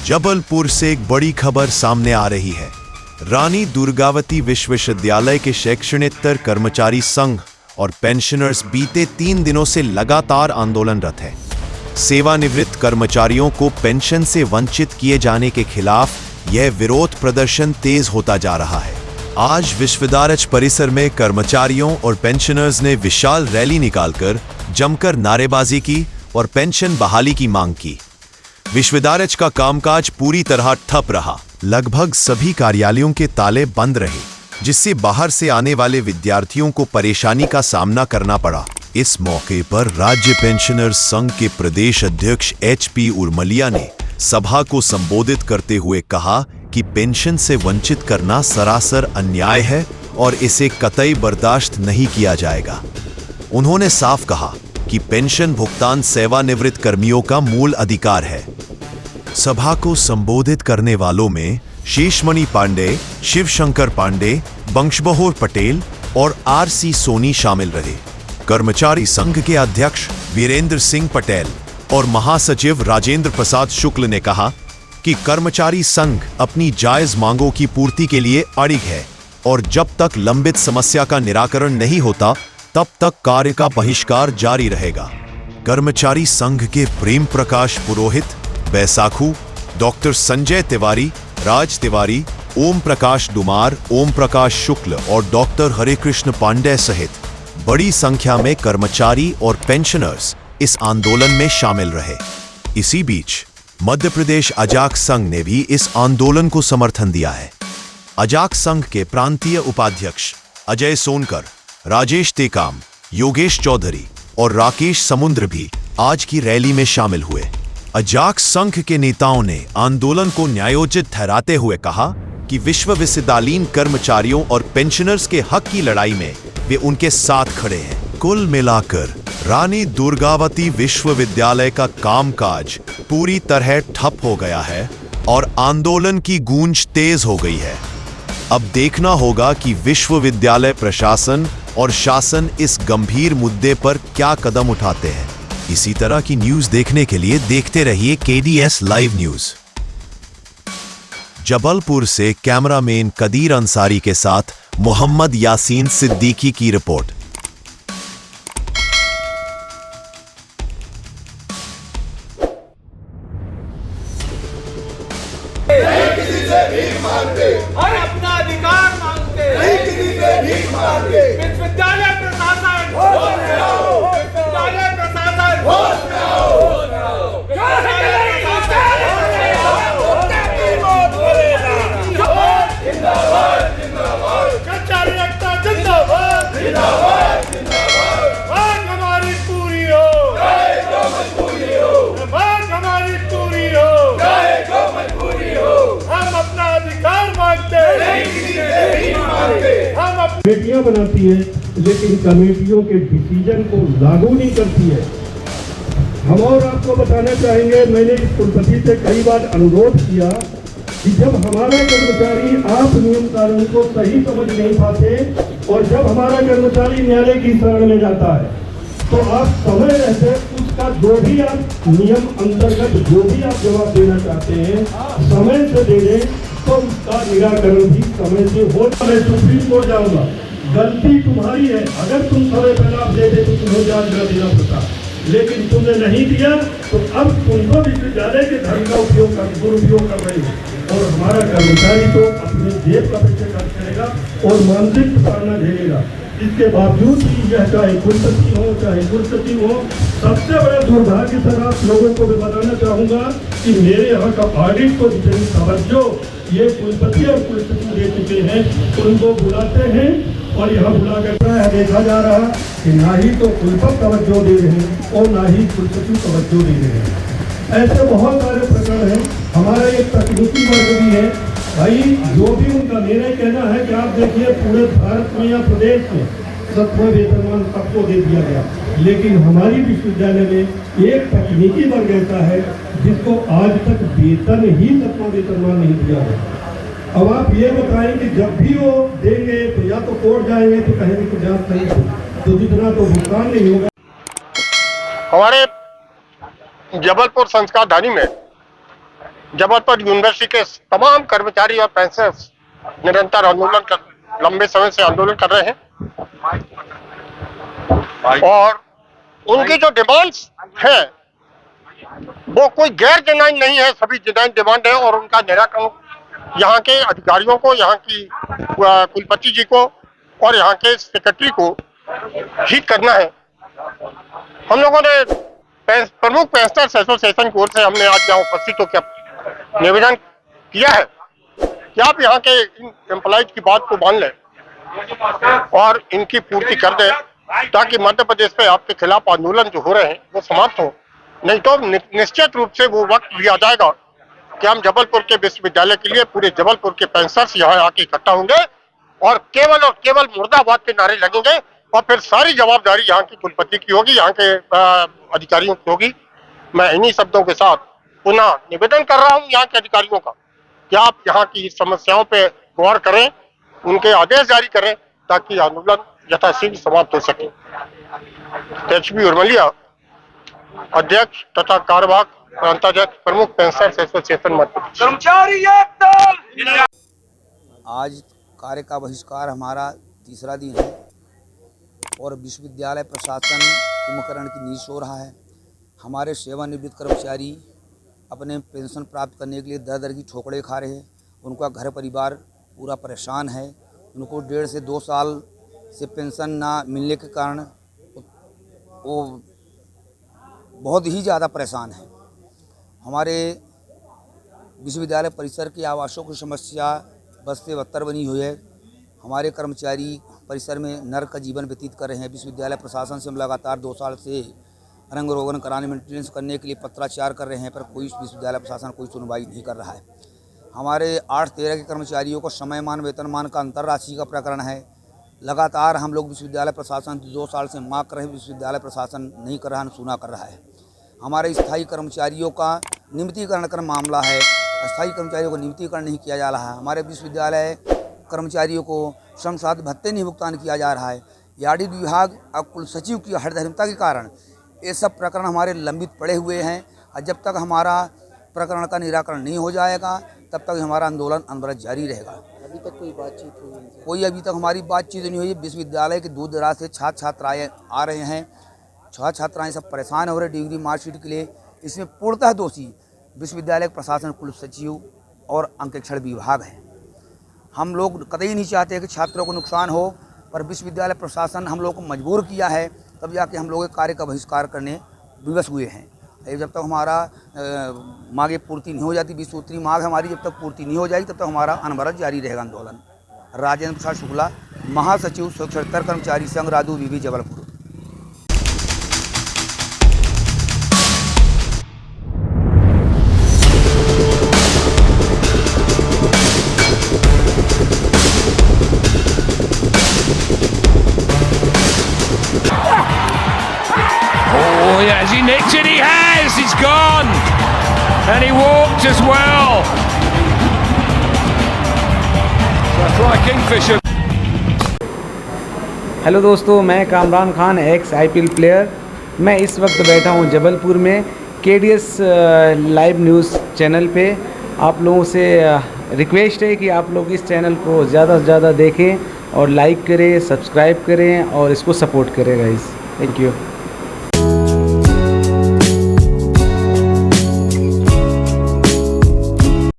जबलपुर से एक बड़ी खबर सामने आ रही है। रानी दुर्गावती विश्वविद्यालय के शैक्षणिक कर्मचारी संघ और पेंशनर्स बीते 3 दिनों से लगातार आंदोलनरत है। सेवानिवृत्त कर्मचारियों को पेंशन से वंचित किए जाने के खिलाफ यह विरोध प्रदर्शन तेज होता जा रहा है। आज विश्वविद्यालय परिसर में कर्मचारियों और पेंशनर्स ने विशाल रैली निकालकर जमकर नारेबाजी की और पेंशन बहाली की मांग की। विश्वविद्यालय का कामकाज पूरी तरह ठप रहा। लगभग सभी कार्यालयों के ताले बंद रहे, जिससे बाहर से आने वाले विद्यार्थियों को परेशानी का सामना करना पड़ा। इस मौके पर राज्य पेंशनर्स संघ के प्रदेश अध्यक्ष HP उर्मलिया ने सभा को संबोधित करते हुए कहा कि पेंशन से वंचित करना सरासर अन्याय है और इसे कतई बर्दाश्त नहीं किया जाएगा। उन्होंने साफ कहा कि पेंशन भुगतान सेवानिवृत्त कर्मियों का मूल अधिकार है। सभा को संबोधित करने वालों में शेषमणि पांडे, शिवशंकर पांडे, बंशबहोर पटेल और RC सोनी शामिल रहे। कर्मचारी संघ के अध्यक्ष वीरेंद्र सिंह पटेल और महासचिव राजेंद्र प्रसाद शुक्ल ने कहा कि कर्मचारी संघ अपनी जायज मांगों की पूर्ति के लिए अड़िग है और जब तक लंबित समस्या का निराकरण नहीं होता तब तक कार्य का बहिष्कार जारी रहेगा। कर्मचारी संघ के प्रेम प्रकाश पुरोहित, बैसाखू, डॉक्टर संजय तिवारी, राज तिवारी, ओम प्रकाश दुमार, ओम प्रकाश शुक्ल और डॉक्टर हरेकृष्ण पांडे सहित बड़ी संख्या में कर्मचारी और पेंशनर्स इस आंदोलन में शामिल रहे। इसी बीच मध्य प्रदेश अजाक संघ ने भी इस आंदोलन को समर्थन दिया है। अजाक संघ के प्रांतीय उपाध्यक्ष अजय सोनकर, राजेश टेकाम, योगेश चौधरी और राकेश समुद्र भी आज की रैली में शामिल हुए। अजाक संघ के नेताओं ने आंदोलन को न्यायोचित ठहराते हुए कहा कि विश्वविद्यालयीन कर्मचारियों और पेंशनर्स के हक की लड़ाई में वे उनके साथ खड़े हैं। कुल मिलाकर रानी दुर्गावती विश्वविद्यालय का कामकाज पूरी तरह ठप हो गया है और आंदोलन की गूंज तेज हो गई है। अब देखना होगा कि विश्वविद्यालय प्रशासन और शासन इस गंभीर मुद्दे पर क्या कदम उठाते हैं। इसी तरह की न्यूज देखने के लिए देखते रहिए KDS लाइव न्यूज। जबलपुर से कैमरामैन कदीर अंसारी के साथ मोहम्मद यासीन सिद्दीकी की रिपोर्ट। किसी से भीख मांगते और अपना अधिकार मांगते, किसी से भीख मांगते। विश्वविद्यालय प्रशासन होश में आओ, विश्वविद्यालय प्रशासन होश में आओ, होश में आओ। जिंदाबाद जिंदाबाद, कर्मचारी एकता जिंदाबाद जिंदाबाद जिंदाबाद। मांग हमारी पूरी हो, चाहे जो मजबूरी हो। मांग हमारी पूरी हो, चाहे जो मजबूरी हो। हम अपना अधिकार मांगते, नहीं किसी से भीख मांगते। हम कमेटियां बनाती है लेकिन कमेटियों के डिसीजन को लागू नहीं करती है। हम और आपको बताना चाहेंगे, मैंने इस कुलपति से कई बार अनुरोध किया कि जब हमारा कर्मचारी आप नियम कानून को सही समझ नहीं पाते और जब हमारा कर्मचारी न्यायालय की शरण में जाता है तो आप समय रहते उसका जो भी आप नियम अंतर्गत जो भी आप जवाब देना चाहते हैं समय से दे दें तो उसका निराकरण भी समय से हो। मैं सुप्रीम कोर्ट जाऊंगा, गलती तुम्हारी है। अगर तुम समय पहले आप दे दे तो तुम्हें ब्याज न देना पड़ता, लेकिन तुमने नहीं दिया तो अब तुमको विश्वविद्यालय के धन का दुरुपयोग कर रही है और हमारा कर्मचारी तो अपने जेब का पैसे खर्च करेगा और मानसिक प्रताड़ना झेलेगा। इसके बावजूद भी यह चाहे कुलपति हो चाहे कुलसचिव हो, सबसे बड़ा दुर्भाग्य सर आप लोगों को भी बताना चाहूँगा कि मेरे यहाँ का ऑडिट को जितनी तवज्जो ये कुलपति और कुलसचिव दे चुके हैं, उनको बुलाते हैं और यहाँ बुला कर देखा जा रहा कि ना ही तो कुलपति तवज्जो दे रहे हैं और ना ही कुलसचिव तवज्जो दे रहे हैं। ऐसे बहुत सारे प्रकरण हैं। हमारा एक तकनीकी वर्ग भी है भाई, जो भी उनका मेरा कहना है कि आप देखिए पूरे भारत में या प्रदेश में 7वां वेतनमान सबको दे दिया गया, लेकिन हमारी विश्वविद्यालय में एक तकनीकी वर्ग ऐसा है जिसको आज तक वेतन ही 7वां वेतनमान नहीं दिया गया। अब आप ये बताएं कि जब भी वो देंगे तो या तो कोर्ट जाएंगे तो कहेंगे कि जांच नहीं तो जितना तो भुगतान नहीं होगा। हमारे जबलपुर संस्कार धानी में जबलपुर यूनिवर्सिटी के तमाम कर्मचारी और पेंशनर्स निरंतर आंदोलन कर लंबे समय से आंदोलन कर रहे हैं और उनकी जो डिमांड्स हैं वो कोई गैर जेन्युइन नहीं है, सभी जेन्युइन डिमांड है और उनका निराकरण यहाँ के अधिकारियों को, यहाँ की कुलपति जी को और यहाँ के सेक्रेटरी को ही करना है। हम लोगों ने प्रमुख पेंशनर्स एसोसिएशन की ओर से हमने आज यहाँ उपस्थित होकर निवेदन किया है कि आप यहाँ के इन एम्प्लॉइज की बात को मान लें और इनकी पूर्ति कर दें, ताकि मध्य प्रदेश में आपके खिलाफ आंदोलन जो हो रहे हैं वो समाप्त हो। नहीं तो निश्चित रूप से वो वक्त भी आ जाएगा कि हम जबलपुर के विश्वविद्यालय के लिए पूरे जबलपुर के पेंशनर्स यहाँ आके इकट्ठा होंगे और केवल मुर्दाबाद के नारे लगेंगे और फिर सारी जवाबदारी यहाँ की कुलपति की होगी, यहाँ के अधिकारियों की होगी। मैं इन्हीं शब्दों के साथ पुनः निवेदन कर रहा हूँ यहाँ के अधिकारियों का कि आप यहाँ की समस्याओं पे गौर करें, उनके आदेश जारी करें ताकि आंदोलन यथाशीघ्र समाप्त हो सके। एचबी उर्मलिया, अध्यक्ष तथा कार्यवाहक प्रांताध्यक्ष प्रमुख पेंशनर्स एसोसिएशन मध्य प्रदेश। आज कार्य का बहिष्कार हमारा तीसरा दिन है और विश्वविद्यालय प्रशासन कुंभकर्ण की नींद सो रहा है। हमारे सेवानिवृत्त कर्मचारी अपने पेंशन प्राप्त करने के लिए दर दर की ठोकरें खा रहे हैं। उनका घर परिवार पूरा परेशान है। उनको 1.5 से 2 साल से पेंशन ना मिलने के कारण वो बहुत ही ज़्यादा परेशान है। हमारे विश्वविद्यालय परिसर के आवासों की समस्या बद से बदतर बनी हुई है। हमारे कर्मचारी परिसर में नर्क का जीवन व्यतीत कर रहे हैं। विश्वविद्यालय प्रशासन से हम लगातार 2 साल से रंग रोगन कराने, मेंटेनेंस करने के लिए पत्राचार कर रहे हैं, पर कोई विश्वविद्यालय प्रशासन कोई सुनवाई नहीं कर रहा है। हमारे 8-13 के कर्मचारियों को समयमान वेतनमान का अंतर राशि का प्रकरण है। लगातार हम लोग विश्वविद्यालय प्रशासन 2 साल से मांग कर रहे हैं, विश्वविद्यालय प्रशासन नहीं कर रहा है, सुना कर रहा है। हमारे स्थायी कर्मचारियों का नियमितीकरण का मामला है, अस्थायी कर्मचारियों को नियमितीकरण नहीं किया जा रहा है। हमारे विश्वविद्यालय कर्मचारियों को श्रम साध्य भत्ते नहीं भुगतान किया जा रहा है। यार्डिक विभाग और कुल सचिव की हठधर्मिता के कारण ये सब प्रकरण हमारे लंबित पड़े हुए हैं और जब तक हमारा प्रकरण का निराकरण नहीं हो जाएगा तब तक हमारा आंदोलन अनवरत जारी रहेगा। अभी तक कोई बातचीत हुई? कोई अभी तक हमारी बातचीत नहीं हुई। विश्वविद्यालय के दूर दराज से छात्र छात्राएँ आ रहे हैं। छात्र छात्राएँ सब परेशान हो रहे डिग्री मार्कशीट के लिए। इसमें पूर्णतः दोषी विश्वविद्यालय प्रशासन, कुल सचिव और अंकेक्षण विभाग है। हम लोग कतई नहीं चाहते कि छात्रों को नुकसान हो, पर विश्वविद्यालय प्रशासन हम लोग को मजबूर किया है, तब जाके हम लोग कार्य का बहिष्कार करने विवश हुए हैं। जब तक हमारा मांगे पूर्ति नहीं हो जाती, 20 सूत्री मांग हमारी जब तक पूर्ति नहीं हो जाएगी तब तक हमारा अनवरत जारी रहेगा आंदोलन। राजेंद्र प्रसाद शुक्ला, महासचिव स्वच्छता कर्मचारी संघ, रादू बीबी, Jabalpur. Has he nicked it? He has! He's gone! And he walked as well! So try Kingfisher. Hello दोस्तों, मैं Kamran Khan, x IPL player. मैं इस वक्त बैठा हूं जबलपुर में KDS लाइव न्यूज़ चैनल पे। आप लोगों से रिक्वेस्ट है कि आप लोग इस चैनल को ज़्यादा से ज़्यादा देखें और लाइक करें, सब्सक्राइब करें और इसको सपोर्ट करें गाइस। Thank you.